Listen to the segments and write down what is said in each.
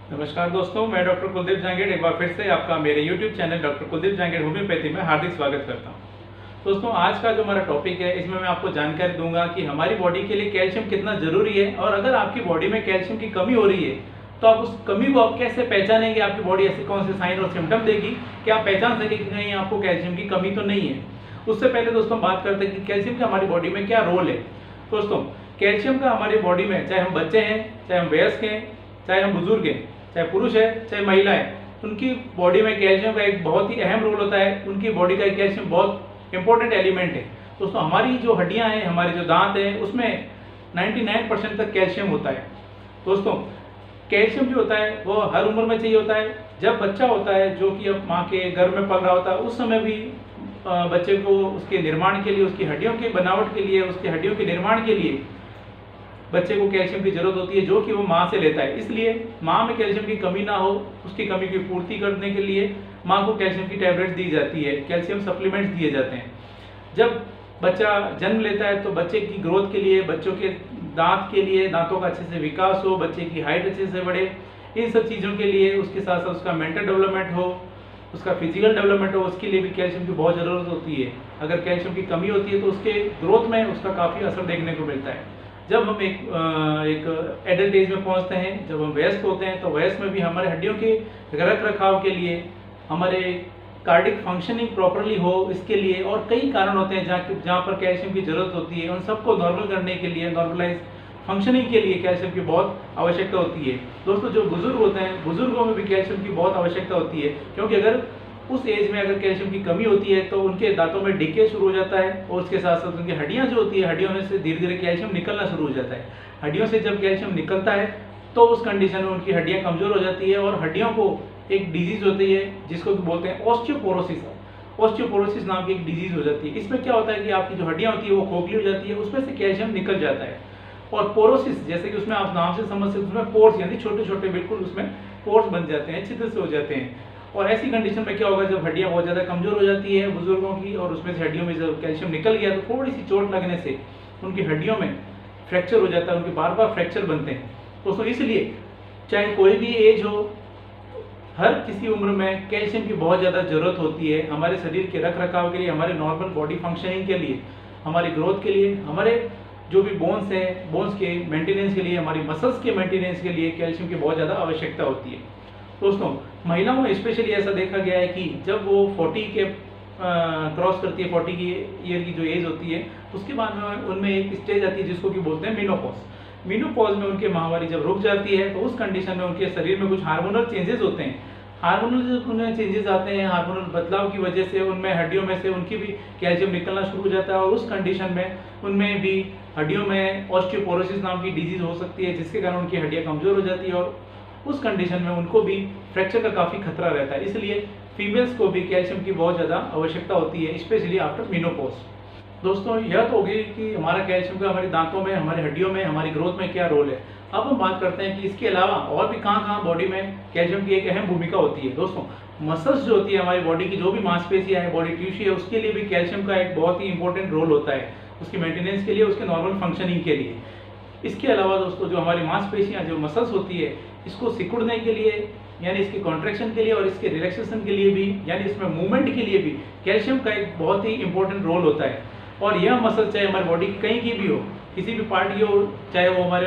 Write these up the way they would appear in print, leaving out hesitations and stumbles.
नमस्कार दोस्तों, मैं डॉक्टर कुलदीप जांगेड़ एक बार फिर से आपका मेरे YouTube channel doctor Kuldeep Jangid homeopathy में हार्दिक स्वागत करता हूं। दोस्तों, आज का जो हमारा टॉपिक है इसमें मैं आपको जानकारी दूंगा कि हमारी बॉडी के लिए कैल्शियम कितना ज़रूरी है और अगर आपकी बॉडी में कैल्शियम की कमी हो रही है तो आप उस कमी को आप कैसे पहचानेंगे। आपकी बॉडी ऐसे कौन से साइन और सिम्टम देगी कि आप पहचान सके कि कहीं आपको कैल्शियम की कमी तो नहीं है। उससे पहले दोस्तों बात करते हैं कि कैल्शियम का हमारी बॉडी में क्या रोल है। दोस्तों, कैल्शियम का हमारी बॉडी में, चाहे हम बच्चे हैं, चाहे हम वयस्क हैं, चाहे हम बुजुर्ग हैं, चाहे पुरुष है चाहे महिला है, उनकी बॉडी में कैल्शियम का एक बहुत ही अहम रोल होता है। उनकी बॉडी का कैल्शियम बहुत इंपॉर्टेंट एलिमेंट है। दोस्तों, हमारी जो हड्डियां हैं, हमारे जो दांत हैं, उसमें 99% तक कैल्शियम होता है। दोस्तों, कैल्शियम जो होता है वो हर उम्र में चाहिए होता है। जब बच्चा होता है जो कि अब माँ के गर्भ में पल रहा होता है, उस समय भी बच्चे को उसके निर्माण के लिए, उसकी हड्डियों की बनावट के लिए, उसकी हड्डियों के निर्माण के लिए बच्चे को कैल्शियम की जरूरत होती है, जो कि वो माँ से लेता है। इसलिए माँ में कैल्शियम की कमी ना हो, उसकी कमी की पूर्ति करने के लिए माँ को कैल्शियम की टैबलेट्स दी जाती है, कैल्शियम सप्लीमेंट्स दिए जाते हैं। जब बच्चा जन्म लेता है तो बच्चे की ग्रोथ के लिए, बच्चों के दांत के लिए, दांतों का अच्छे से विकास हो, बच्चे की हाइट अच्छे से बढ़े, इन सब चीज़ों के लिए, उसके साथ साथ उसका मेंटल डेवलपमेंट हो, उसका फिजिकल डेवलपमेंट हो, उसके लिए भी कैल्शियम की बहुत ज़रूरत होती है। अगर कैल्शियम की कमी होती है तो उसके ग्रोथ में उसका काफ़ी असर देखने को मिलता है। जब हम एक एडल्ट एज में पहुंचते हैं, जब हम वयस्क होते हैं, तो वयस्क में भी हमारे हड्डियों के रख रखाव के लिए, हमारे कार्डिक फंक्शनिंग प्रॉपरली हो, इसके लिए और कई कारण होते हैं जहाँ पर कैल्शियम की जरूरत होती है। उन सबको नॉर्मल करने के लिए, नॉर्मलाइज फंक्शनिंग के लिए कैल्शियम की बहुत आवश्यकता होती है। दोस्तों, जो बुजुर्ग होते हैं, बुजुर्गों में भी कैल्शियम की बहुत आवश्यकता होती है, क्योंकि अगर उस एज में अगर कैल्शियम की कमी होती है तो उनके दांतों में डिके शुरू हो जाता है और उसके साथ साथ उनकी हड्डियां जो होती है, हड्डियों में से धीरे धीरे कैल्शियम निकलना शुरू हो जाता है। हड्डियों से जब कैल्शियम निकलता है तो उस कंडीशन में उनकी हड्डियां कमजोर हो जाती है और हड्डियों को एक डिजीज होती है जिसको बोलते हैं ऑस्टियोपोरोसिस। ऑस्टियोपोरोसिस नाम की एक डिजीज हो जाती है। इसमें क्या होता है कि आपकी जो हड्डियां होती है वो खोखली हो जाती है, उसमें से कैल्शियम निकल जाता है। और पोरोसिस, जैसे कि उसमें आप नाम से समझ सकते, उसमें पोर्स यानी छोटे छोटे बिल्कुल उसमें पोर्स बन जाते हैं, छिद्र से हो जाते हैं। और ऐसी कंडीशन में क्या होगा, जब हड्डियां बहुत ज़्यादा कमजोर हो जाती है बुजुर्गों की और उसमें से हड्डियों में जब कैल्शियम निकल गया तो थोड़ी सी चोट लगने से उनकी हड्डियों में फ्रैक्चर हो जाता है, उनके बार बार फ्रैक्चर बनते हैं। दोस्तों, इसलिए चाहे कोई भी एज हो, हर किसी उम्र में कैल्शियम की बहुत ज़्यादा ज़रूरत होती है हमारे शरीर के रख रखाव के लिए, हमारे नॉर्मल बॉडी फंक्शनिंग के लिए, हमारी ग्रोथ के लिए, हमारे जो भी बोन्स है, बोन्स के मेंटेनेंस के लिए, हमारी मसल्स के मेंटेनेंस के लिए कैल्शियम की बहुत ज़्यादा आवश्यकता होती है। दोस्तों, महिलाओं में स्पेशली ऐसा देखा गया है कि जब वो 40 के क्रॉस करती है, 40 की ईयर की जो एज होती है, उसके बाद में उनमें एक स्टेज आती है जिसको कि बोलते हैं मेनोपॉज। मेनोपॉज में उनके माहवारी जब रुक जाती है तो उस कंडीशन में उनके शरीर में कुछ हार्मोनल चेंजेस होते हैं। हार्मोनल जो उनमें चेंजेस आते हैं, हार्मोनल बदलाव की वजह से उनमें हड्डियों में से उनकी भी कैल्शियम निकलना शुरू हो जाता है और उस कंडीशन में उनमें भी हड्डियों में ऑस्टियोपोरोसिस नाम की डिजीज हो सकती है, जिसके कारण उनकी हड्डियां कमजोर हो जाती है और उस कंडीशन में उनको भी फ्रैक्चर का काफ़ी खतरा रहता है। इसलिए फीमेल्स को भी कैल्शियम की बहुत ज़्यादा आवश्यकता होती है, स्पेशली आफ्टर मेनोपॉज। दोस्तों, यह तो हो गई कि हमारा कैल्शियम का हमारे दांतों में, हमारी हड्डियों में, हमारी ग्रोथ में क्या रोल है। अब हम बात करते हैं कि इसके अलावा और भी कहाँ कहाँ बॉडी में कैल्शियम की एक अहम भूमिका होती है। दोस्तों, मसल्स जो होती है हमारी बॉडी की, जो भी मांसपेशियाँ है, बॉडी टिश्यू है, उसके लिए भी कैल्शियम का एक बहुत ही इंपॉर्टेंट रोल होता है, उसकी मेंटेनेंस के लिए, उसके नॉर्मल फंक्शनिंग के लिए। इसके अलावा दोस्तों, जो हमारी मांसपेशियाँ, जो मसल्स होती है, इसको सिकुड़ने के लिए यानी इसकी कॉन्ट्रैक्शन के लिए और इसके रिलैक्सेशन के लिए भी, यानी इसमें मूवमेंट के लिए भी कैल्शियम का एक बहुत ही इंपॉर्टेंट रोल होता है। और यह मसल चाहे हमारी बॉडी की कहीं की भी हो, किसी भी पार्ट की हो, चाहे वो हमारे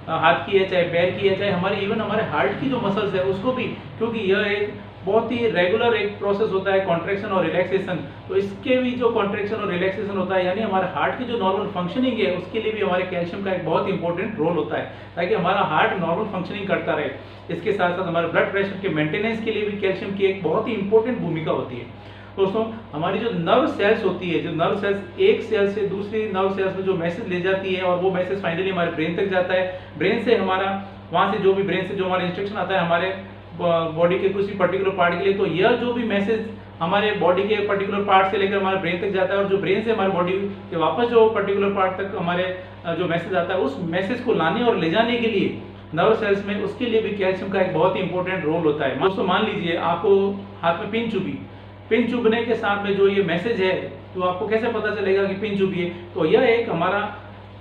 हाथ की है, चाहे पैर की है, चाहे हमारे इवन हमारे हार्ट की जो मसल्स है उसको भी, क्योंकि यह एक बहुत ही रेगुलर एक प्रोसेस होता है कॉन्ट्रैक्शन और रिलैक्सेशन, तो इसके भी जो कॉन्ट्रैक्शन और रिलैक्सेशन होता है, यानी हमारे हार्ट की जो नॉर्मल फंक्शनिंग है, उसके लिए भी हमारे कैल्शियम का एक बहुत इंपॉर्टेंट रोल होता है, ताकि हमारा हार्ट नॉर्मल फंक्शनिंग करता रहे। इसके साथ साथ हमारे ब्लड प्रेशर के मेंटेनेंस के लिए भी कैल्शियम की एक बहुत ही इंपॉर्टेंट भूमिका होती है। दोस्तों, हमारी जो नर्व सेल्स होती है, जो नर्व सेल्स एक सेल से दूसरी नर्व सेल्स में जो मैसेज ले जाती है और वो मैसेज फाइनली हमारे ब्रेन तक जाता है। ब्रेन से हमारा, वहाँ से जो भी ब्रेन से जो हमारा इंस्ट्रक्शन आता है हमारे बॉडी के किसी पर्टिकुलर पार्ट के लिए, तो यह जो भी मैसेज हमारे बॉडी के पर्टिकुलर पार्ट से लेकर हमारे ब्रेन तक जाता है और जो ब्रेन से हमारे बॉडी के वापस जो पर्टिकुलर पार्ट तक हमारे जो मैसेज आता है, उस मैसेज को लाने और ले जाने के लिए नर्व सेल्स में, उसके लिए भी कैल्शियम का एक बहुत ही इंपॉर्टेंट रोल होता है। दोस्तों, मान लीजिए आपको हाथ में पिन चुभी, पिन चुभने के साथ में जो ये मैसेज है, तो आपको कैसे पता चलेगा कि पिन चुभी है? तो यह एक हमारा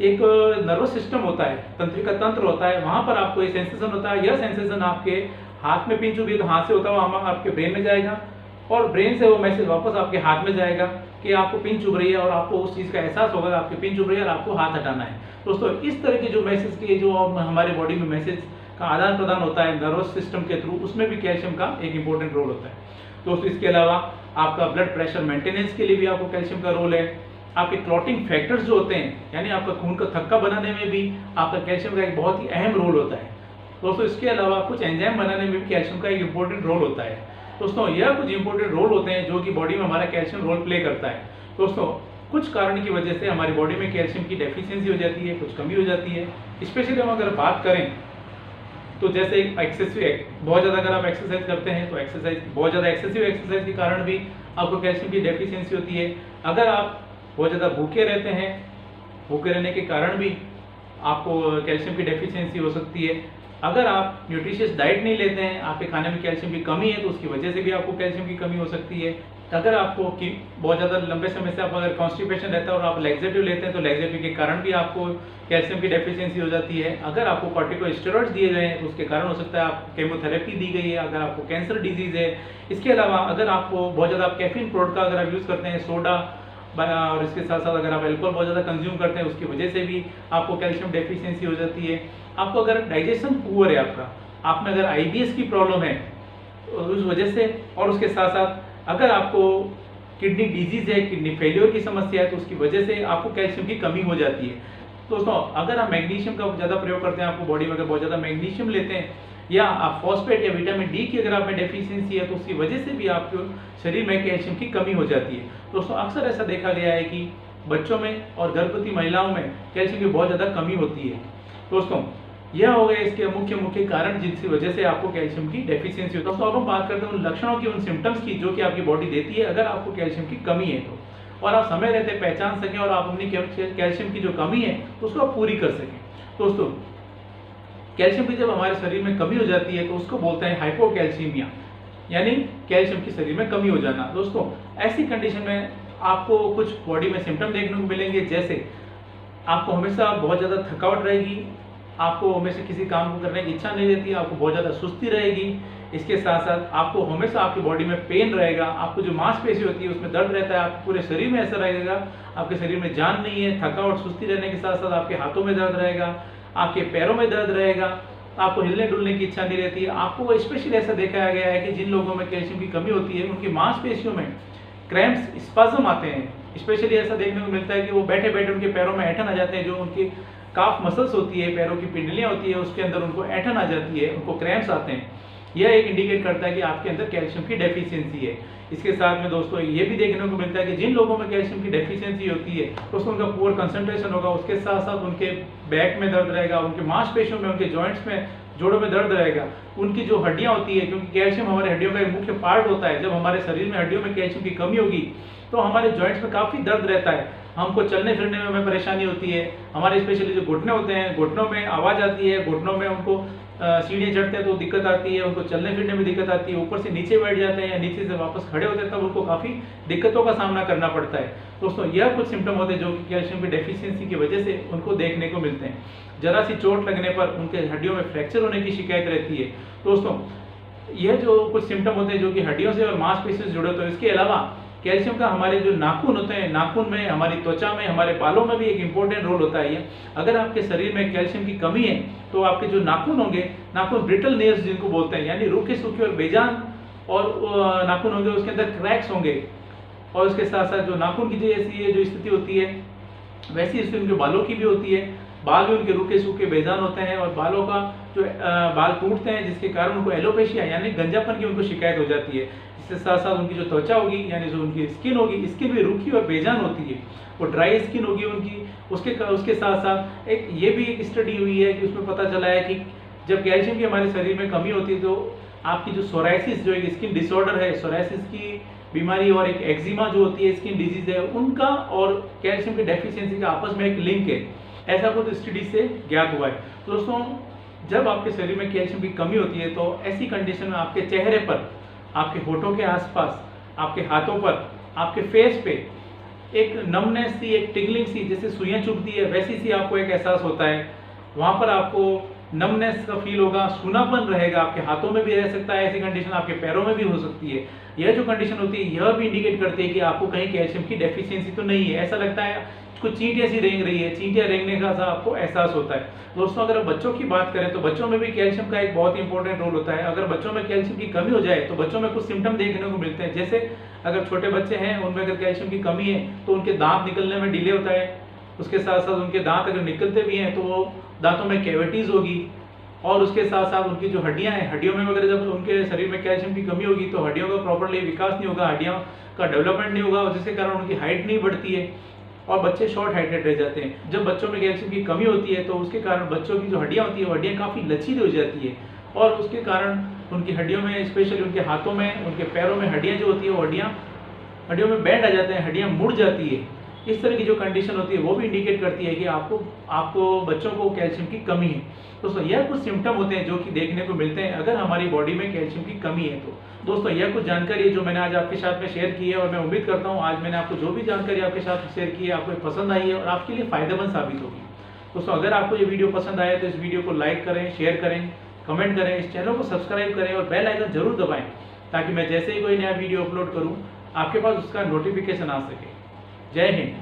एक नर्वस सिस्टम होता है, तंत्रिका तंत्र होता है, वहां पर आपको ये सेंसेशन होता है। यह सेंसेशन आपके हाथ में पिन चुभ रही है तो हाथ से होता हुआ आपके ब्रेन में जाएगा और ब्रेन से वो मैसेज वापस आपके हाथ में जाएगा कि आपको पिन चुभ रही है और आपको उस चीज़ का एहसास होगा कि आपकी पिन चुभ रही है और आपको हाथ हटाना है। दोस्तों इस तरह के जो मैसेज के जो हमारे बॉडी में मैसेज का आदान प्रदान होता है नर्वस सिस्टम के थ्रू, उसमें भी कैल्शियम का एक इंपॉर्टेंट रोल होता है। दोस्तों इसके अलावा आपका ब्लड प्रेशर मेंटेनेंस के लिए भी आपको कैल्शियम का रोल है। आपके क्लॉटिंग फैक्टर्स जो होते हैं यानी आपका खून का थक्का बनाने में भी आपका कैल्शियम का एक बहुत ही अहम रोल होता है। दोस्तों इसके अलावा कुछ एंजाइम बनाने में भी कैल्शियम का एक इंपॉर्टेंट रोल होता है। दोस्तों यह कुछ इंपॉर्टेंट रोल होते हैं जो कि बॉडी में हमारा कैल्शियम रोल प्ले करता है। दोस्तों कुछ कारण की वजह से हमारी बॉडी में कैल्शियम की डेफिशिएंसी हो जाती है, कुछ कमी हो जाती है। स्पेशली हम अगर बात करें तो जैसे एक्सेसिव बहुत ज़्यादा अगर आप एक्सरसाइज करते हैं तो बहुत ज़्यादा एक्सेसिव एक्सरसाइज के कारण भी आपको कैल्शियम की डेफिशिएंसी होती है। अगर आप बहुत ज़्यादा भूखे रहते हैं, भूखे रहने के कारण भी आपको कैल्शियम की डेफिशिएंसी हो सकती है। अगर आप न्यूट्रिशियस डाइट नहीं लेते हैं, आपके खाने में कैल्शियम की कमी है तो उसकी वजह से भी आपको कैल्शियम की कमी हो सकती है। अगर आपको कि बहुत ज़्यादा लंबे समय से आप अगर कॉन्स्टिपेशन रहता है और आप लैक्सेटिव लेते हैं तो लैक्सेटिव के कारण भी आपको कैल्शियम की डेफिशिएंसी हो जाती है। अगर आपको कॉर्टिकोस्टेरॉइड्स दिए गए हैं तो उसके कारण हो सकता है आपको केमोथेरेपी दी गई है, अगर आपको कैंसर डिजीज़ है। इसके अलावा अगर आपको बहुत ज़्यादा कैफीन प्रोडक्ट का अगर आप यूज़ करते हैं, सोडा और इसके साथ साथ अगर आप अल्कोहल बहुत ज़्यादा कंज्यूम करते हैं उसकी वजह से भी आपको कैल्शियम डेफिशिएंसी हो जाती है। आपको अगर डाइजेशन पुअर है आपका, आप में अगर आईबीएस की प्रॉब्लम है उस वजह से, और उसके साथ साथ अगर आपको किडनी डिजीज़ है, किडनी फेलियर की समस्या है तो उसकी वजह से आपको कैल्शियम की कमी हो जाती है। दोस्तों अगर आप मैग्नीशियम का ज़्यादा प्रयोग करते हैं, आपको बॉडी में अगर बहुत ज़्यादा मैग्नीशियम लेते हैं या आप फॉस्फेट या विटामिन डी की अगर आप में डेफिशिएंसी है तो उसकी वजह से भी आपके शरीर में कैल्शियम की कमी हो जाती है। दोस्तों अक्सर ऐसा देखा गया है कि बच्चों में और गर्भवती महिलाओं में कैल्शियम की बहुत ज़्यादा कमी होती है। दोस्तों यह हो गए इसके मुख्य कारण जिसकी वजह से आपको कैल्शियम की डेफिशिएंसी होती है। दोस्तों अब हम बात करते हैं उन लक्षणों की, उन सिम्टम्स की जो कि आपकी बॉडी देती है अगर आपको कैल्शियम की कमी है तो, और आप समय रहते पहचान सकें और आप अपनी कैल्शियम की जो कमी है उसको आप पूरी कर सकें। दोस्तों कैल्शियम की जब हमारे शरीर में कमी हो जाती है तो उसको बोलते हैं हाइपोकैल्सीमिया, यानी कैल्शियम की शरीर में कमी हो जाना। दोस्तों ऐसी कंडीशन में आपको कुछ बॉडी में सिम्टम देखने को मिलेंगे, जैसे आपको हमेशा बहुत ज़्यादा थकावट रहेगी, आपको हमेशा किसी काम को करने की इच्छा नहीं रहती, आपको बहुत ज़्यादा सुस्ती रहेगी। इसके साथ साथ आपको हमेशा आपकी बॉडी में पेन रहेगा, आपको जो मांसपेशी होती है उसमें दर्द रहता है, आपके पूरे शरीर में ऐसा रहेगा, आपके शरीर में जान नहीं है। थकावट सुस्ती रहने के साथ साथ आपके हाथों में दर्द रहेगा, आपके पैरों में दर्द रहेगा, आपको हिलने डुलने की इच्छा नहीं रहती है। आपको स्पेशली ऐसा देखा गया है कि जिन लोगों में कैल्शियम की कमी होती है उनकी मांसपेशियों में क्रैम्प्स, स्पाज्म आते हैं। स्पेशली ऐसा देखने को मिलता है कि वो बैठे बैठे उनके पैरों में ऐंठन आ जाते हैं, जो उनकी काफ मसल्स होती है, पैरों की पिंडलियां होती है, उसके अंदर उनको ऐंठन आ जाती है, उनको क्रैम्प्स आते हैं। यह एक इंडिकेट करता है कि आपके अंदर कैल्शियम की डेफिशिएंसी है। इसके साथ में दोस्तों ये भी देखने को मिलता है कि जिन लोगों में कैल्शियम की डेफिशिएंसी होती है दोस्तों उनका पुअर कंसंट्रेशन होगा, उसके साथ साथ उनके बैक में दर्द रहेगा, उनके मांसपेशियों में, उनके जॉइंट्स में, जोड़ों में दर्द रहेगा, उनकी जो हड्डियां होती है, क्योंकि कैल्शियम हमारे हड्डियों का एक मुख्य पार्ट होता है। जब हमारे शरीर में हड्डियों में कैल्शियम की कमी होगी तो हमारे जॉइंट्स में काफ़ी दर्द रहता है, हमको चलने फिरने में हमें परेशानी होती है। हमारे स्पेशली जो घुटने होते हैं, घुटनों में आवाज़ आती है, घुटनों में उनको सीढ़ियाँ चढ़ते हैं तो दिक्कत आती है, उनको चलने फिरने में दिक्कत आती है, ऊपर से नीचे बैठ जाते हैं या नीचे से वापस खड़े होते हैं तब उनको काफ़ी दिक्कतों का सामना करना पड़ता है। दोस्तों यह कुछ सिम्टम होते हैं जो कि कैल्शियम की डेफिशिएंसी की वजह से उनको देखने को मिलते हैं। जरा सी चोट लगने पर उनके हड्डियों में फ्रैक्चर होने की शिकायत रहती है। दोस्तों यह जो कुछ सिम्टम होते हैं जो कि हड्डियों से और मांसपेशियों से जुड़े होते हैं। इसके अलावा कैल्शियम का हमारे जो नाखून होते हैं, नाखून में, हमारी त्वचा में, हमारे बालों में भी एक इंपॉर्टेंट रोल होता है। अगर आपके शरीर में कैल्शियम की कमी है तो आपके जो नाखून होंगे, नाखून ब्रिटल नेल्स जिनको बोलते हैं, यानी रूखे सूखे और बेजान और नाखून होंगे, उसके अंदर क्रैक्स होंगे, और उसके साथ साथ जो नाखून की जैसी जो स्थिति होती है वैसी स्थिति उनके बालों की भी होती है। बाल भी उनके रूखे सूखे बेजान होते हैं और बालों का जो बाल टूटते हैं जिसके कारण उनको एलोपेशिया यानी गंजापन की उनको शिकायत हो जाती है। इसके साथ साथ उनकी जो त्वचा होगी यानी जो उनकी स्किन होगी, स्किन भी रूखी और बेजान होती है, वो ड्राई स्किन होगी उनकी। उसके साथ साथ ये भी एक स्टडी हुई है कि उसमें पता चला है कि जब कैल्शियम की हमारे शरीर में कमी होती है तो आपकी जो सोराइसिस जो एक स्किन डिसऑर्डर है, सोराइसिस की बीमारी और एक एक्जिमा जो होती है स्किन डिजीज है, उनका और कैल्शियम की डेफिशिएंसी का आपस में एक लिंक है, ऐसा कुछ स्टडी से ज्ञात हुआ है। तो दोस्तों जब आपके शरीर में कैल्शियम की कमी होती है तो ऐसी कंडीशन में आपके चेहरे पर, आपके होठों के आसपास, आपके हाथों पर, आपके फेस पे एक नमनेस सी, एक टिगलिंग सी, जैसे सुइयां चुभती है वैसी सी आपको एक एहसास होता है। वहाँ पर आपको नमनेस का फील होगा, सूनापन रहेगा, आपके हाथों में भी रह सकता है, ऐसी कंडीशन आपके पैरों में भी हो सकती है। यह जो कंडीशन होती है यह भी इंडिकेट करती है कि आपको कहीं कैल्शियम की डेफिशिएंसी तो नहीं है। ऐसा लगता है कुछ चींटियां सी रेंग रही है, चींटियां रेंगने का सा आपको एहसास होता है। दोस्तों अगर बच्चों की बात करें तो बच्चों में भी कैल्शियम का एक बहुत इंपॉर्टेंट रोल होता है। अगर बच्चों में कैल्शियम की कमी हो जाए तो बच्चों में कुछ सिम्टम देखने को मिलते हैं। जैसे अगर छोटे बच्चे हैं उनमें अगर कैल्शियम की कमी है तो उनके दांत निकलने में डिले होता है। उसके साथ साथ उनके दांत अगर निकलते भी हैं तो वो दांतों में कैविटीज होगी, और उसके साथ साथ उनकी जो हड्डियां हैं, हड्डियों में अगर जब उनके शरीर में कैल्शियम की कमी होगी तो हड्डियों का प्रॉपर्ली विकास नहीं होगा, हड्डियों का डेवलपमेंट नहीं होगा, जिसके कारण उनकी हाइट नहीं बढ़ती है और बच्चे शॉर्ट हाइटेड रह जाते हैं। जब बच्चों में कैल्शियम की कमी होती है तो उसके कारण बच्चों की जो हड्डियां होती है वो हड्डियां काफ़ी लचीली हो जाती है, और उसके कारण उनकी हड्डियों में, स्पेशली उनके हाथों में, उनके पैरों में हड्डियां जो होती है वो हड्डियों में बैंड आ जाते हैं, हड्डियां मुड़ जाती है। इस तरह की जो कंडीशन होती है वो भी इंडिकेट करती है कि आपको बच्चों को कैल्शियम की कमी है। दोस्तों यह कुछ सिम्टम होते हैं जो कि देखने को मिलते हैं अगर हमारी बॉडी में कैल्शियम की कमी है तो। दोस्तों यह कुछ जानकारी है जो मैंने आज आपके साथ में शेयर की है, और मैं उम्मीद करता हूँ आज मैंने आपको जो भी जानकारी आपके साथ शेयर की है आपको पसंद आई है और आपके लिए फायदेमंद साबित होगी। दोस्तों अगर आपको ये वीडियो पसंद आए तो इस वीडियो को लाइक करें, शेयर करें, कमेंट करें, इस चैनल को सब्सक्राइब करें और बेल आइकन जरूर दबाएं ताकि मैं जैसे ही कोई नया वीडियो अपलोड करूँ आपके पास उसका नोटिफिकेशन आ सके। जय हिंद।